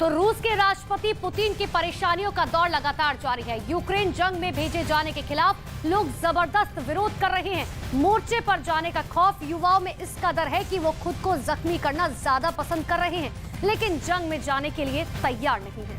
तो रूस के राष्ट्रपति पुतिन की परेशानियों का दौर लगातार जारी है। यूक्रेन जंग में भेजे जाने के खिलाफ लोग जबरदस्त विरोध कर रहे हैं। मोर्चे पर जाने का खौफ युवाओं में इस कदर है कि वो खुद को जख्मी करना ज्यादा पसंद कर रहे हैं, लेकिन जंग में जाने के लिए तैयार नहीं है।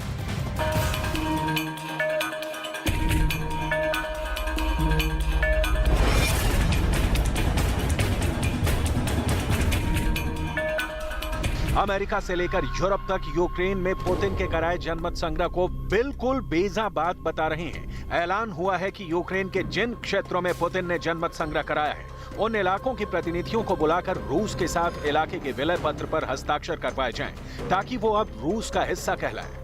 अमेरिका से लेकर यूरोप तक यूक्रेन में पुतिन के कराए जनमत संग्रह को बिल्कुल बेजा बात बता रहे हैं। ऐलान हुआ है कि यूक्रेन के जिन क्षेत्रों में पुतिन ने जनमत संग्रह कराया है, उन इलाकों की प्रतिनिधियों को बुलाकर रूस के साथ इलाके के विलय पत्र पर हस्ताक्षर करवाए जाएं, ताकि वो अब रूस का हिस्सा कहलाए।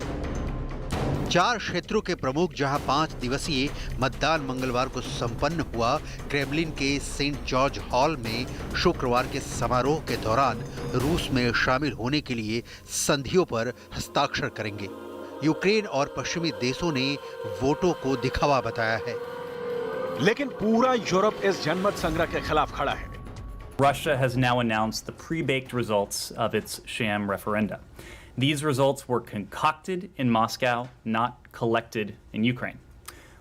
4 क्षेत्रों के प्रमुख जहां 5 दिवसीय मतदान मंगलवार को संपन्न हुआ, क्रेमलिन के सेंट जॉर्ज हॉल में शुक्रवार के समारोह के दौरान रूस में शामिल होने के लिए संधियों पर हस्ताक्षर करेंगे। यूक्रेन और पश्चिमी देशों ने वोटों को दिखावा बताया है, लेकिन पूरा यूरोप इस जनमत संग्रह के खिलाफ खड़ा है। Russia has now announced the pre-baked results of its sham referenda. These results were concocted in Moscow, not collected in Ukraine.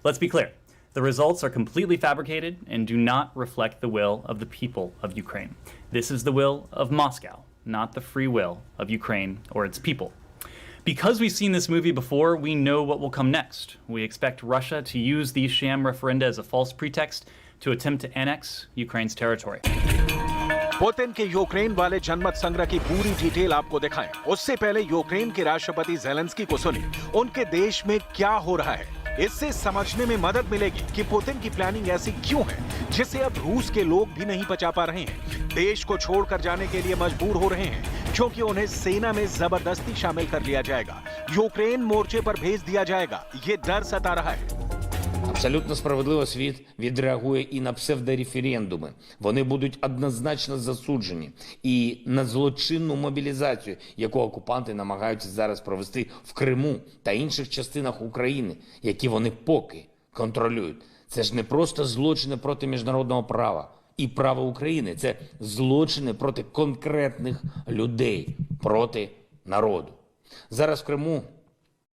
Let's be clear. The results are completely fabricated and do not reflect the will of the people of Ukraine. This is the will of Moscow, not the free will of Ukraine or its people. Because we've seen this movie before, we know what will come next. We expect Russia to use these sham referenda as a false pretext to attempt to annex Ukraine's territory. Putin के Ukraine वाले जनमत संग्रह की पूरी detail आपको दिखाएं। उससे पहले यूक्रेन के राष्ट्रपति ज़ेलेंस्की को सुने, उनके देश में क्या हो रहा है। इससे समझने में मदद मिलेगी कि पुतिन की प्लानिंग ऐसी क्यों है, जिसे अब रूस के लोग भी नहीं पचा पा रहे हैं। देश को छोड़कर जाने के लिए मजबूर हो रहे हैं, क्योंकि उन्हें सेना में जबरदस्ती शामिल कर लिया जाएगा, यूक्रेन मोर्चे पर भेज दिया जाएगा। ये डर सता रहा है। Абсолютно справедливо світ відреагує і на псевдореферендуми. Вони будуть однозначно засуджені. І на злочинну мобілізацію, яку окупанти намагаються зараз провести в Криму та інших частинах України, які вони поки контролюють. Це ж не просто злочини проти міжнародного права і права України. Це злочини проти конкретних людей, проти народу. Зараз в Криму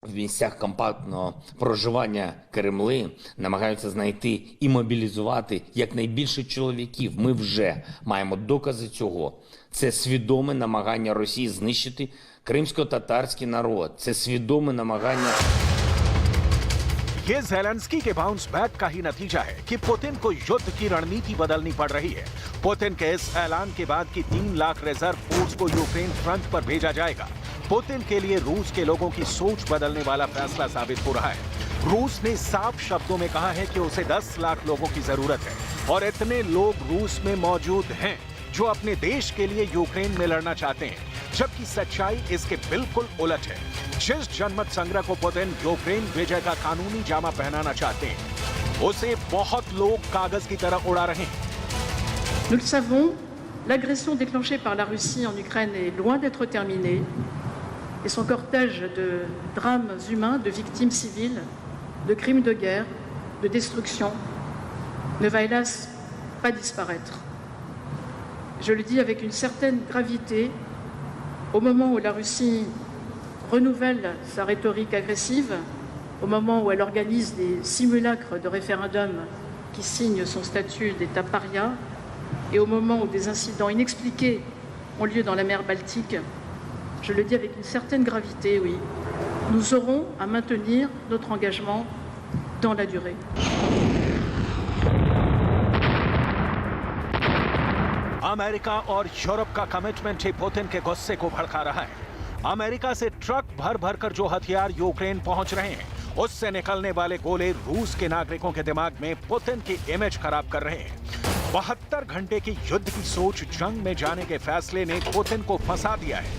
в місцях компактного проживання Кремли намагаються знайти і мобілізувати якнайбільше чоловіків. Ми вже маємо докази цього. Це свідоме намагання Росії знищити кримсько-татарський народ. Це свідоме намагання... ये ज़ेलेंस्की के बाउंस बैक का ही नतीजा है कि पुतिन को युद्ध की रणनीति बदलनी पड़ रही है। पुतिन के इस ऐलान के बाद कि 3 लाख रिजर्व फोर्स को यूक्रेन फ्रंट पर भेजा जाएगा, पुतिन के लिए रूस के लोगों की सोच बदलने वाला फैसला साबित हो रहा है। रूस ने साफ शब्दों में कहा है कि उसे 10 लाख लोगों की जरूरत है, और इतने लोग रूस में मौजूद हैं जो अपने देश के लिए यूक्रेन में लड़ना चाहते हैं, जबकि सच्चाई इसके बिल्कुल उलट है। जिस जनमत संग्रह को पुतिन यूक्रेन विजय का कानूनी जामा पहनाना चाहते हैं, उसे बहुत लोग कागज की तरह उड़ा रहे हैं। Nous le savons, l'agression déclenchée par la Russie en Ukraine est loin d'être terminée et son cortège de drames humains, de victimes civiles, de crimes de guerre, de destruction ne va hélas pas disparaître. Je le dis avec une certaine gravité, au moment où la Russie renouvelle sa rhétorique agressive, au moment où elle organise des simulacres de référendum qui signent son statut d'État paria, et au moment où des incidents inexpliqués ont lieu dans la mer Baltique, je le dis avec une certaine gravité, oui, nous aurons à maintenir notre engagement dans la durée. America और Europe का commitment ही Putin के गुस्से को भड़का रहा है। America से truck भर भर कर जो हथियार यूक्रेन पहुंच रहे हैं, उससे निकलने वाले गोले रूस के नागरिकों के दिमाग में पुतिन की इमेज खराब कर रहे हैं। 72 घंटे की युद्ध की सोच जंग में जाने के फैसले ने पुतिन को फंसा दिया है।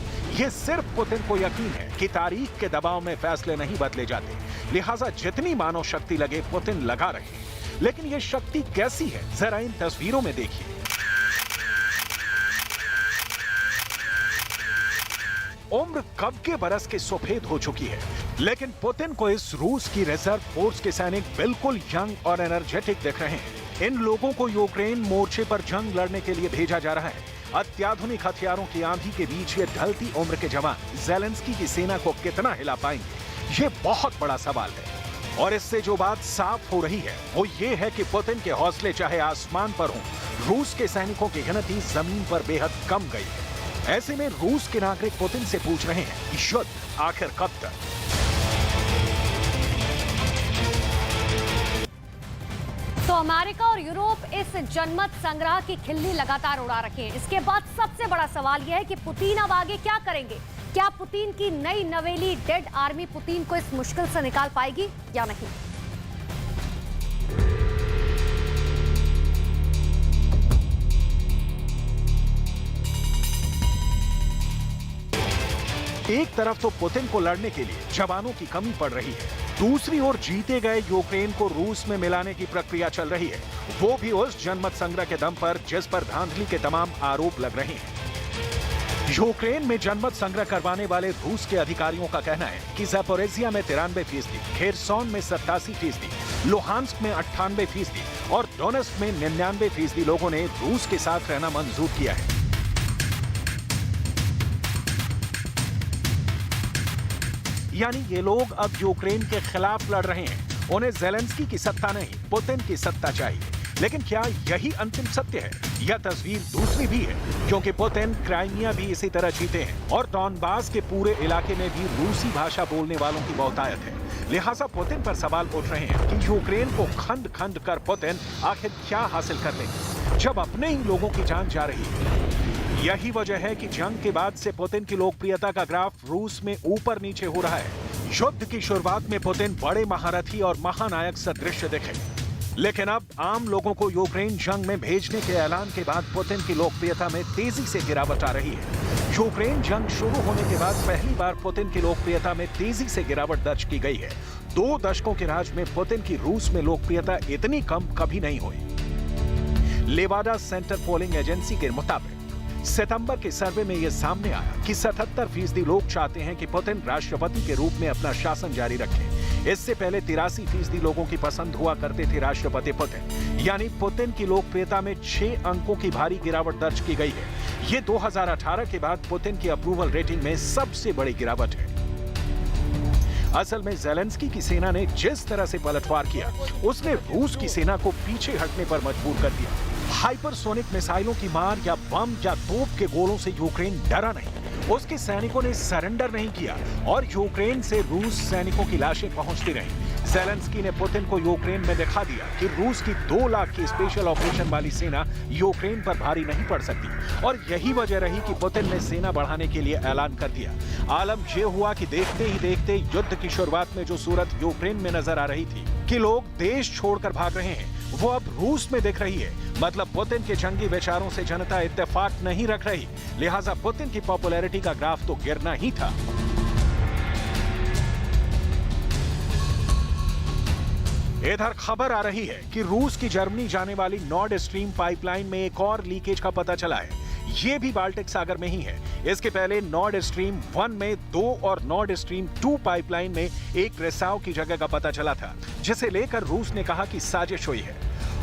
ये सिर्फ पुतिन को यकीन है कि तारीख के दबाव में फैसले नहीं बदले जाते, लिहाजा जितनी मानव शक्ति लगे पुतिन लगा रहे। लेकिन ये शक्ति कैसी है, जरा इन तस्वीरों में देखिए। उम्र कब के बरस के सफेद हो चुकी है, लेकिन पुतिन को इस रूस की रिजर्व फोर्स के सैनिक बिल्कुल यंग और एनर्जेटिक दिख रहे हैं। इन लोगों को यूक्रेन मोर्चे पर जंग लड़ने के लिए भेजा जा रहा है। अत्याधुनिक हथियारों की आंधी के बीच ये ढलती उम्र के जवान ज़ेलेंस्की की सेना को कितना हिला पाएंगे, ये बहुत बड़ा सवाल है। और इससे जो बात साफ हो रही है वो ये है कि पुतिन के हौसले चाहे आसमान पर हों, रूस के सैनिकों की गिनती जमीन पर बेहद कम गई है। ऐसे में रूस के नागरिक पुतिन से पूछ रहे हैं कि युद्ध आखिर कब तक। तो अमेरिका और यूरोप इस जनमत संग्रह की खिल्ली लगातार उड़ा रखे हैं। इसके बाद सबसे बड़ा सवाल यह है कि पुतिन अब आगे क्या करेंगे। क्या पुतिन की नई नवेली डेड आर्मी पुतिन को इस मुश्किल से निकाल पाएगी या नहीं। एक तरफ तो पुतिन को लड़ने के लिए जवानों की कमी पड़ रही है, दूसरी ओर जीते गए यूक्रेन को रूस में मिलाने की प्रक्रिया चल रही है, वो भी उस जनमत संग्रह के दम पर जिस पर धांधली के तमाम आरोप लग रहे हैं। यूक्रेन में जनमत संग्रह करवाने वाले रूस के अधिकारियों का कहना है कि ज़पोरिज़िया में 93%, खेरसोन में 87%, लुहांस्क में 98% और डोनेट्स्क में 99% लोगों ने रूस के साथ रहना मंजूर किया है। यानी ये लोग अब यूक्रेन के खिलाफ लड़ रहे हैं। उन्हें ज़ेलेंस्की की सत्ता नहीं, पुतिन की सत्ता चाहिए। लेकिन क्या यही अंतिम सत्य है या तस्वीर दूसरी भी है? क्योंकि पुतिन क्राइमिया भी इसी तरह जीते हैं और डॉनबास के पूरे इलाके में भी रूसी भाषा बोलने वालों की बहुतायत है। लिहाजा पुतिन पर सवाल उठ रहे हैं कि यूक्रेन को खंड खंड कर पुतिन आखिर क्या हासिल कर लेंगे जब अपने ही लोगों की जान जा रही है। यही वजह है कि जंग के बाद से पुतिन की लोकप्रियता का ग्राफ रूस में ऊपर नीचे हो रहा है। युद्ध की शुरुआत में पुतिन बड़े महारथी और महानायक सदृश दिखे, लेकिन अब आम लोगों को यूक्रेन जंग में भेजने के ऐलान के बाद पुतिन की लोकप्रियता में तेजी से गिरावट आ रही है। यूक्रेन जंग शुरू होने के बाद पहली बार पुतिन की लोकप्रियता में तेजी से गिरावट दर्ज की गई है। 2 दशकों के राज में पुतिन की रूस में लोकप्रियता इतनी कम कभी नहीं हुई। लेवाडा सेंटर पोलिंग एजेंसी के मुताबिक सितंबर के सर्वे में यह सामने आया कि 77% लोग चाहते हैं कि पुतिन राष्ट्रपति के रूप में अपना शासन जारी रखें। इससे पहले 83% लोगों की पसंद हुआ करते थे राष्ट्रपति पुतिन। यानी पुतिन की लोकप्रियता में 6 अंकों की भारी गिरावट दर्ज की गई है। ये 2018 के बाद पुतिन की अप्रूवल रेटिंग में सबसे बड़ी गिरावट है। असल में ज़ेलेंस्की की सेना ने जिस तरह से पलटवार किया, उसने रूस की सेना को पीछे हटने पर मजबूर कर दिया। हाइपरसोनिक मिसाइलों की मार या बम या तोप के गोलों से यूक्रेन डरा नहीं। उसके सैनिकों ने सरेंडर नहीं किया और यूक्रेन से रूस सैनिकों की लाशें पहुंचती रहीं। ज़ेलेंस्की ने पुतिन को यूक्रेन में दिखा दिया कि रूस की 2 लाख की स्पेशल ऑपरेशन वाली सेना यूक्रेन पर भारी नहीं पड़ सकती और यही वजह रही कि पुतिन ने सेना बढ़ाने के लिए ऐलान कर दिया। आलम यह हुआ कि देखते ही देखते युद्ध की शुरुआत में जो सूरत यूक्रेन में नजर आ रही थी कि लोग देश छोड़कर भाग रहे हैं, वो अब रूस में दिख रही है। मतलब पुतिन के जंगी विचारों से जनता इत्तेफाक नहीं रख रही, लिहाजा पुतिन की पॉपुलैरिटी का ग्राफ तो गिरना ही था। इधर खबर आ रही है कि रूस की जर्मनी जाने वाली नॉर्ड स्ट्रीम पाइपलाइन में एक और लीकेज का पता चला है। ये भी बाल्टिक सागर में ही है। इसके पहले नॉर्ड स्ट्रीम 1 में 2 और नॉर्ड स्ट्रीम 2 पाइपलाइन में एक रिसाव की जगह का पता चला था, जिसे लेकर रूस ने कहा कि साजिश हुई है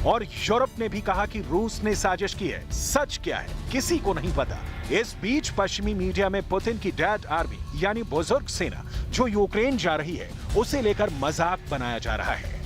और यूरोप ने भी कहा कि रूस ने साजिश की है। सच क्या है किसी को नहीं पता। इस बीच पश्चिमी मीडिया में पुतिन की डेड आर्मी यानी बुजुर्ग सेना जो यूक्रेन जा रही है, उसे लेकर मजाक बनाया जा रहा है।